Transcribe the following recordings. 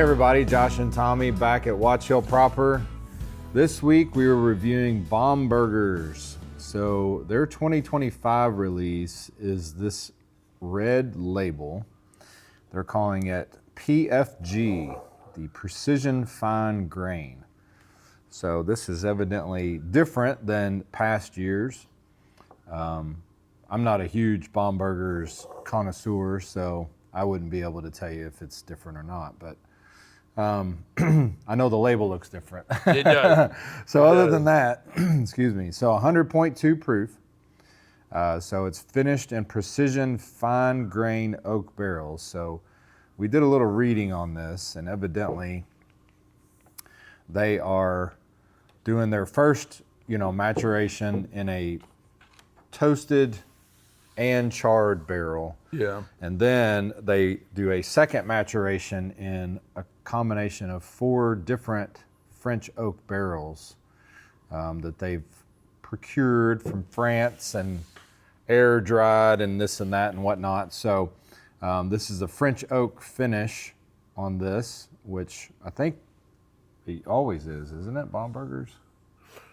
everybody, Josh and Tommy back at Watch Hill Proper. This week we were reviewing Bombergers. So their 2025 release is this red label. They're calling it PFG, the Precision Fine Grain. So this is evidently different than past years. I'm not a huge Bombergers connoisseur, so I wouldn't be able to tell you if it's different or not, but I know the label looks different. It does. So other than that, excuse me, so 100.2 proof. So it's finished in precision fine grain oak barrels. So we did a little reading on this, and evidently they are doing their first, maturation in a toasted and charred barrel. Yeah. And then they do a second maturation in a combination of 4 different French oak barrels that they've procured from France and air dried and this and that and whatnot. So this is a French oak finish on this, which I think it always is, isn't it, Bombergers?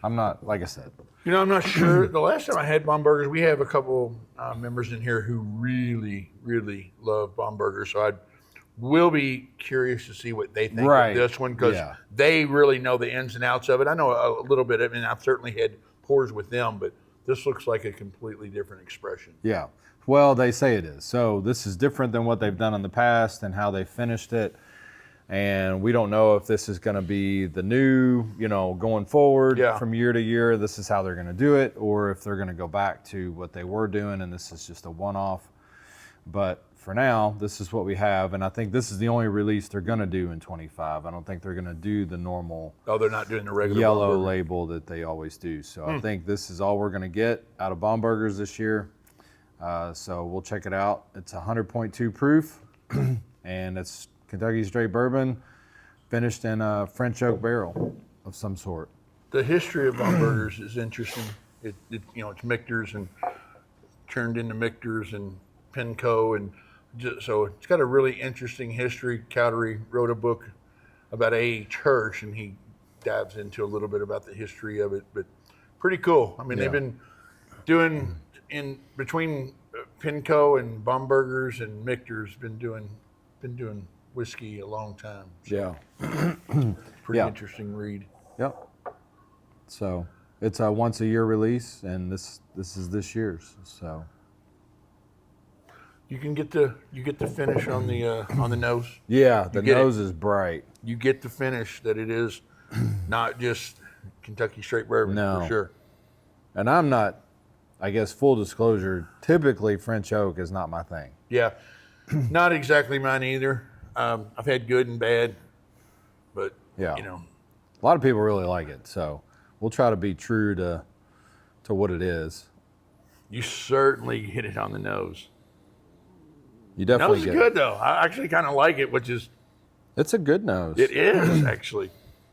I'm not, like I said. I'm not sure. The last time I had Bombergers, we have a couple members in here who really, really love Bombergers. So I will be curious to see what they think of this one, because they really know the ins and outs of it. I know a little bit. I mean, I've certainly had pours with them, but this looks like a completely different expression. Yeah. Well, they say it is. So this is different than what they've done in the past and how they finished it. And we don't know if this is going to be the new, going forward from year to year, this is how they're going to do it, or if they're going to go back to what they were doing and this is just a one-off. But for now, this is what we have, and I think this is the only release they're going to do in 25. I don't think they're going to do the normal they're not doing the regular yellow label that they always do. So I think this is all we're going to get out of Bombergers this year. So we'll check it out. It's 100.2 proof, and it's Kentucky straight bourbon, finished in a French oak barrel of some sort. The history of Bombergers is interesting. It's Michter's and turned into Michter's and Pinco, and so it's got a really interesting history. Cowdery wrote a book about A.H. Hirsch, and he dives into a little bit about the history of it, but pretty cool. I mean, they've been doing in between Pinco and Bombergers and Michter's been doing whiskey a long time. So pretty interesting read. Yep. So it's a once a year release, and this is this year's. So you get the finish on the nose. Yeah, the nose is bright. You get the finish that it is not just Kentucky straight bourbon for sure. And I'm not, I guess, full disclosure, typically French oak is not my thing. Yeah. Not exactly mine either. I've had good and bad, but a lot of people really like it. So we'll try to be true to what it is. You certainly hit it on the nose. You definitely get it. Nose is good though. I actually kind of like it, it's a good nose. It is actually.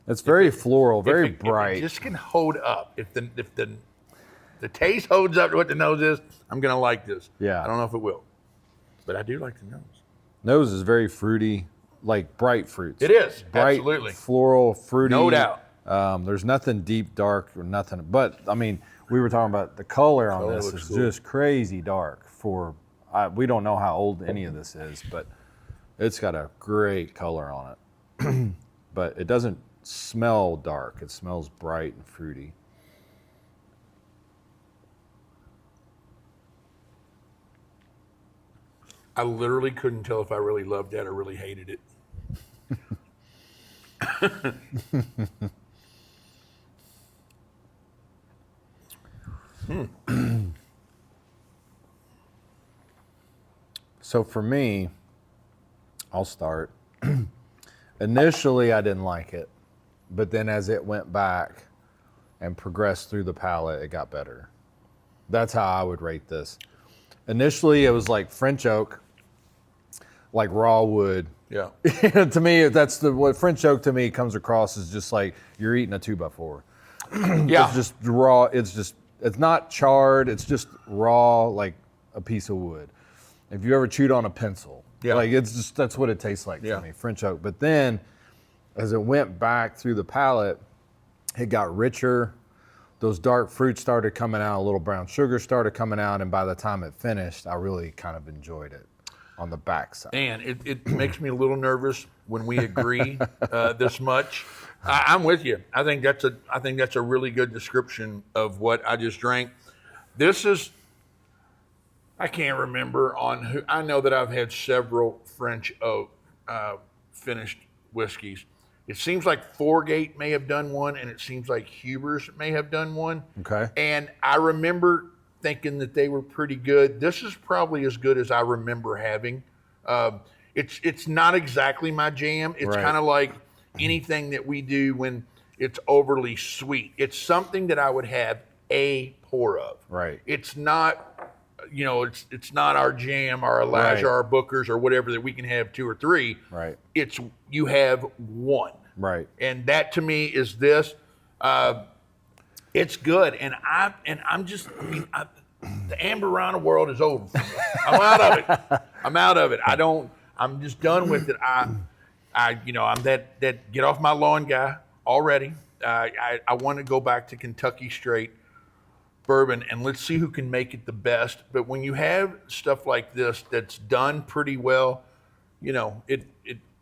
It's very floral, very bright. If it just can hold up. If the taste holds up to what the nose is, I'm gonna like this. Yeah. I don't know if it will, but I do like the nose. Nose is very fruity, like bright fruits. It is, bright, absolutely. Floral, fruity. No doubt. There's nothing deep, dark, or nothing. But, I mean, we were talking about the color on this is just crazy dark. We don't know how old any of this is, but it's got a great color on it. But it doesn't smell dark. It smells bright and fruity. I literally couldn't tell if I really loved that or really hated it. So for me, I'll start. Initially, I didn't like it, but then as it went back and progressed through the palate, it got better. That's how I would rate this. Initially, it was like French oak, like raw wood. Yeah. To me, what French oak to me comes across as just like you're eating a 2x4. Yeah. It's just raw. It's not charred. It's just raw, like a piece of wood. If you ever chewed on a pencil, Yeah. Like it's just, that's what it tastes like Yeah. for me, French oak. But then as it went back through the palate, it got richer. Those dark fruits started coming out, a little brown sugar started coming out, and by the time it finished, I really kind of enjoyed it on the backside. And it makes me a little nervous when we agree this much. I'm with you. I think that's a really good description of what I just drank. This is, I can't remember on who. I know that I've had several French oak finished whiskeys. It seems like Foregate may have done one, and it seems like Huber's may have done one. Okay. And I remember thinking that they were pretty good. This is probably as good as I remember having. It's not exactly my jam. It's Right. kind of like anything that we do when it's overly sweet. It's something that I would have a pour of. Right. It's not, it's not our jam, our Elijah, Right. our Bookers, or whatever that we can have 2 or 3. Right. It's you have one. Right. And that to me is this. It's good, and I'm just. The Amberana world is over for me. I'm out of it. I'm out of it. I'm just done with it. I'm that get off my lawn guy already. I want to go back to Kentucky straight bourbon, and let's see who can make it the best. But when you have stuff like this that's done pretty well, it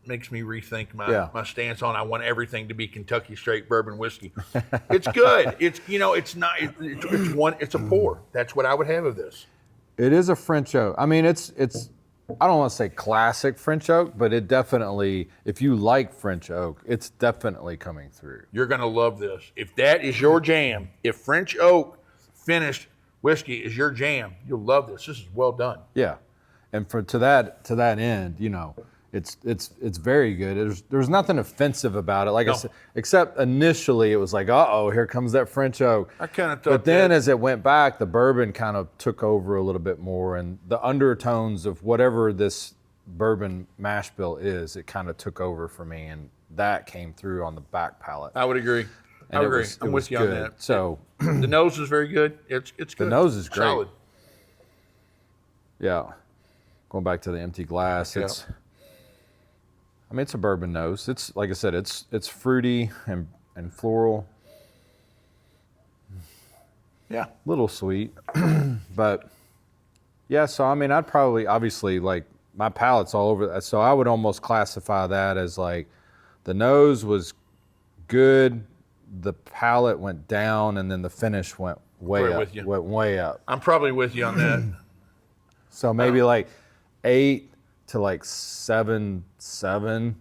makes me rethink my stance on I want everything to be Kentucky straight bourbon whiskey. It's good. It's a pour. That's what I would have of this. It is a French oak. I mean, it's I don't want to say classic French oak, but it definitely, if you like French oak, it's definitely coming through. You're going to love this. If that is your jam, if French oak finished whiskey is your jam, you'll love this. This is well done. Yeah, and to that end, it's very good. There's nothing offensive about it. Like I said, except initially it was like, here comes that French oak. I kind of thought. But then as it went back, the bourbon kind of took over a little bit more, and the undertones of whatever this bourbon mash bill is, it kind of took over for me, and that came through on the back palate. I would agree. And I agree. I'm with you on good. that. So the nose is very good. It's good. the nose is great. Solid. Yeah. Going back to the empty glass, it's a bourbon nose. It's like I said, it's fruity and floral. Yeah. Little sweet. But yeah, so I'd probably, obviously, like, my palate's all over that. So I would almost classify that as like the nose was good, the palate went down, and then the finish went way up. I'm probably with you on that. So maybe like 8 to like 7.7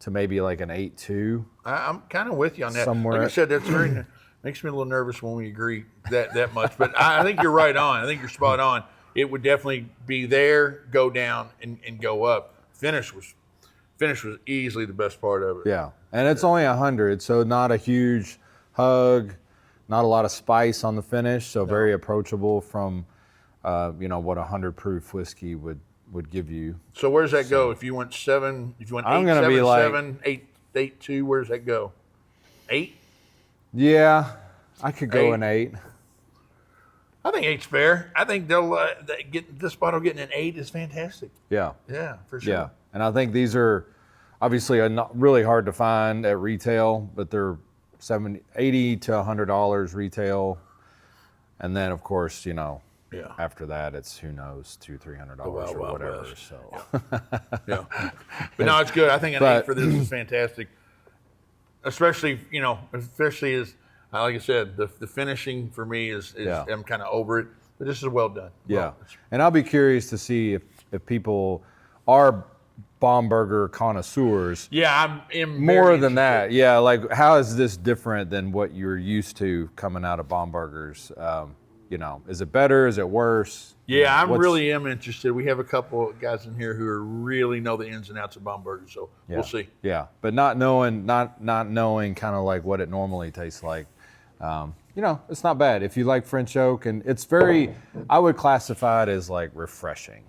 to maybe like an 8.2. I'm kind of with you on that. Somewhere. Like I said, that's very makes me a little nervous when we agree that much. But I think you're right on. I think you're spot on. It would definitely be there, go down, and go up. Finish was easily the best part of it. Yeah, and it's only 100, so not a huge hug, not a lot of spice on the finish, so very approachable from, what 100 proof whiskey would give you. So where does that go? If you went 7, if you went 8, I'm gonna 7, be like 7, 8, 2, where does that go? 8? Yeah, I could go 8. an 8. I think 8's fair. I think they'll get this bottle getting an 8 is fantastic. Yeah. Yeah, for sure. Yeah, and I think these are obviously not really hard to find at retail, but they're $80 to $100 retail, and then of course after that it's who knows $200-300 or whatever. West. So Yeah, but no, it's good. I think an 8 for this is fantastic, especially as like I said, the finishing for me is I'm kind of over it, but this is well done. Yeah, and I'll be curious to see if people are Bomberger connoisseurs. Yeah, I'm more than that. Yeah, like how is this different than what you're used to coming out of Bombergers? Is it better? Is it worse? Yeah, I really am interested. We have a couple of guys in here who really know the ins and outs of Bomberger, so we'll see. Yeah, but not knowing kind of like what it normally tastes like. It's not bad if you like French oak, and it's I would classify it as like refreshing.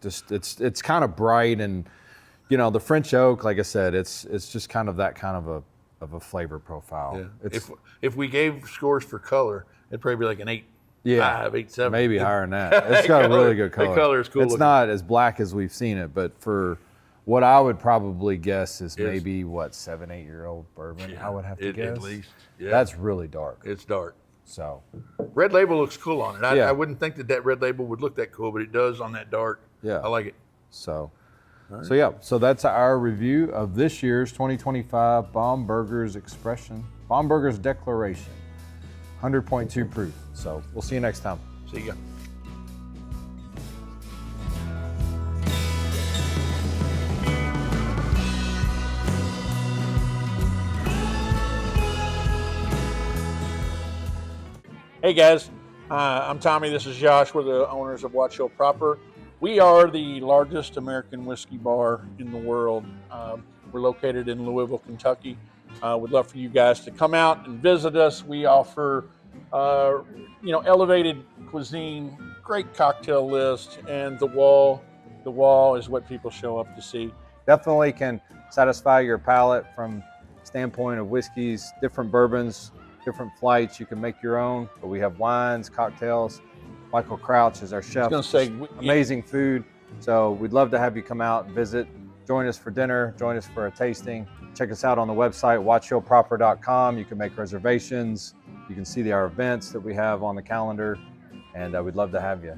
Just it's kind of bright, and the French oak, like I said, it's just kind of that kind of a flavor profile. Yeah. If we gave scores for color, it'd probably be like an 8. 5, 8, 7. maybe higher than that. It's got a really good color. The color is cool. It's not as black as we've seen it, but for what I would probably guess is maybe, 7, 8 year old bourbon, I would have to guess. At least. Yeah. That's really dark. It's dark. So Red label looks cool on it. I wouldn't think that red label would look that cool, but it does on that dark. Yeah. I like it. So that's our review of this year's 2025 Bomberger's Bomberger's Declaration, 100.2 proof. So we'll see you next time. See ya. Hey guys, I'm Tommy. This is Josh. We're the owners of Watch Hill Proper. We are the largest American whiskey bar in the world. We're located in Louisville, Kentucky. We'd love for you guys to come out and visit us. We offer, elevated cuisine, great cocktail list, and the wall is what people show up to see. Definitely can satisfy your palate from standpoint of whiskeys, different bourbons, different flights. You can make your own, but we have wines, cocktails. Michael Crouch is our chef. I was gonna say, amazing food. So we'd love to have you come out and visit. Join us for dinner, join us for a tasting. Check us out on the website, watchhillproper.com. You can make reservations. You can see our events that we have on the calendar, and we'd love to have you.